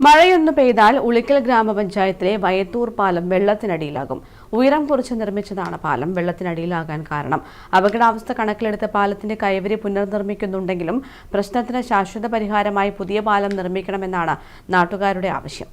മഴയൊന്നു പെയ്താൽ ഉളിക്കൽ ഗ്രാമപഞ്ചായത്തിലെ വയത്തൂർ പാലം വെള്ളത്തിനടിയിലാകും. ഉയരം കുറച്ച് നിർമ്മിച്ചതാണ് പാലം വെള്ളത്തിനടിയിലാകാൻ കാരണം. അപകടാവസ്ഥ കണക്കിലെടുത്ത് പാലത്തിന്റെ കൈവരി പുനർനിർമ്മിക്കുന്നുണ്ടെങ്കിലും പ്രശ്നത്തിന് ശാശ്വത പരിഹാരമായി പുതിയ പാലം നിർമ്മിക്കണമെന്നാണ് നാട്ടുകാരുടെ ആവശ്യം.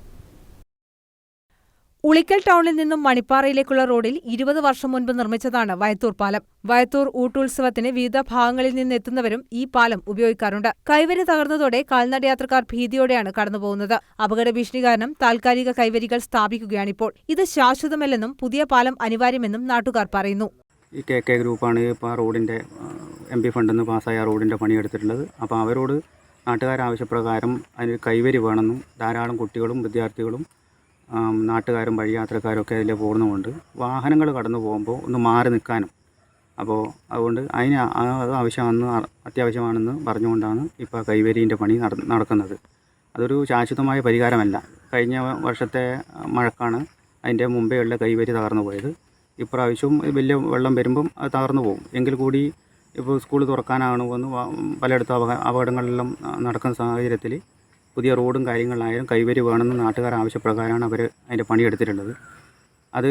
ഉളിക്കൽ ടൗണിൽ നിന്നും മണിപ്പാറയിലേക്കുള്ള റോഡിൽ 20 വർഷം മുൻപ് നിർമ്മിച്ചതാണ് വയത്തൂർ പാലം. വയത്തൂർ ഊട്ടുത്സവത്തിന് വിവിധ ഭാഗങ്ങളിൽ നിന്നെത്തുന്നവരും ഈ പാലം ഉപയോഗിക്കാറുണ്ട്. കൈവരി തകർന്നതോടെ കാൽനടയാത്രക്കാർ ഭീതിയോടെയാണ് കടന്നുപോകുന്നത്. അപകട ഭീഷണി കാരണം താൽക്കാലിക കൈവരികൾ സ്ഥാപിക്കുകയാണിപ്പോൾ. ഇത് ശാശ്വതമല്ലെന്നും പുതിയ പാലം അനിവാര്യമെന്നും നാട്ടുകാർ പറയുന്നു. ഈ കെ ഗ്രൂപ്പാണ് ഇപ്പോൾ റോഡിൻ്റെ MP ഫണ്ടിൽ നിന്ന് പാസ്സായ റോഡിൻ്റെ പണിയെടുത്തിട്ടുള്ളത്. അപ്പോൾ അവരോട് നാട്ടുകാരാവശ്യപ്രകാരം അതിന് കൈവരി വേണമെന്നും ധാരാളം കുട്ടികളും വിദ്യാർത്ഥികളും നാട്ടുകാരും വഴിയാത്രക്കാരൊക്കെ അതിൽ പോകുന്നതുകൊണ്ട് വാഹനങ്ങൾ കടന്നു പോകുമ്പോൾ ഒന്ന് മാറി നിൽക്കാനും അതുകൊണ്ട് അതിന് അത്യാവശ്യമാണെന്ന് പറഞ്ഞുകൊണ്ടാണ് ഇപ്പോൾ കൈവരീൻ്റെ പണി നടക്കുന്നത്. അതൊരു ശാശ്വതമായ പരിഹാരമല്ല. കഴിഞ്ഞ വർഷത്തെ മഴക്കാണ് അതിൻ്റെ മുമ്പേയുള്ള കൈവരി തകർന്നു പോയത്. ഇപ്രാവശ്യവും വലിയ വെള്ളം വരുമ്പം അത് തകർന്നു പോകും. എങ്കിൽ കൂടി ഇപ്പോൾ സ്കൂൾ തുറക്കാനാണ് വന്ന് പലയിടത്തും അപകടങ്ങളെല്ലാം നടക്കുന്ന സാഹചര്യത്തിൽ പുതിയ റോഡും കാര്യങ്ങളായാലും കൈവരി വേണമെന്ന് നാട്ടുകാർ ആവശ്യപ്രകാരമാണ് അവർ അതിൻ്റെ പണിയെടുത്തിട്ടുള്ളത്. അത്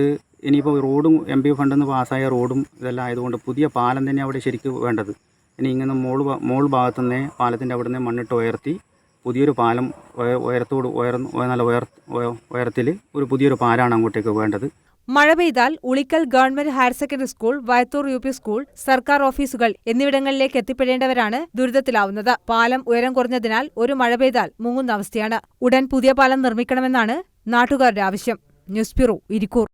ഇനിയിപ്പോൾ റോഡും MP ഫണ്ടിൽ നിന്ന് പാസ്സായ റോഡും ഇതെല്ലാം ആയതുകൊണ്ട് പുതിയ പാലം തന്നെ അവിടെ ശരിക്കും വേണ്ടത്. ഇനി ഇങ്ങനെ മോൾ ഭാഗത്തു നിന്നേ പാലത്തിൻ്റെ അവിടെ നിന്ന് മണ്ണിട്ട് ഉയർത്തി പുതിയൊരു പാലം നല്ല ഉയരത്തിൽ ഒരു പുതിയൊരു പാലമാണ് അങ്ങോട്ടേക്ക് വേണ്ടത്. മഴ പെയ്താൽ Ulikkal government higher secondary school, Vayathur UP school, സർക്കാർ ഓഫീസുകൾ എന്നിവിടങ്ങളിലേക്ക് എത്തിപ്പെടേണ്ടവരാണ് ദുരിതത്തിലാവുന്നത്. പാലം ഉയരം കുറഞ്ഞതിനാൽ ഒരു മഴ പെയ്താൽ മുങ്ങുന്ന അവസ്ഥയാണ്. ഉടൻ പുതിയ പാലം നിർമ്മിക്കണമെന്നാണ് നാട്ടുകാരുടെ ആവശ്യം. News bureau, Irikkur.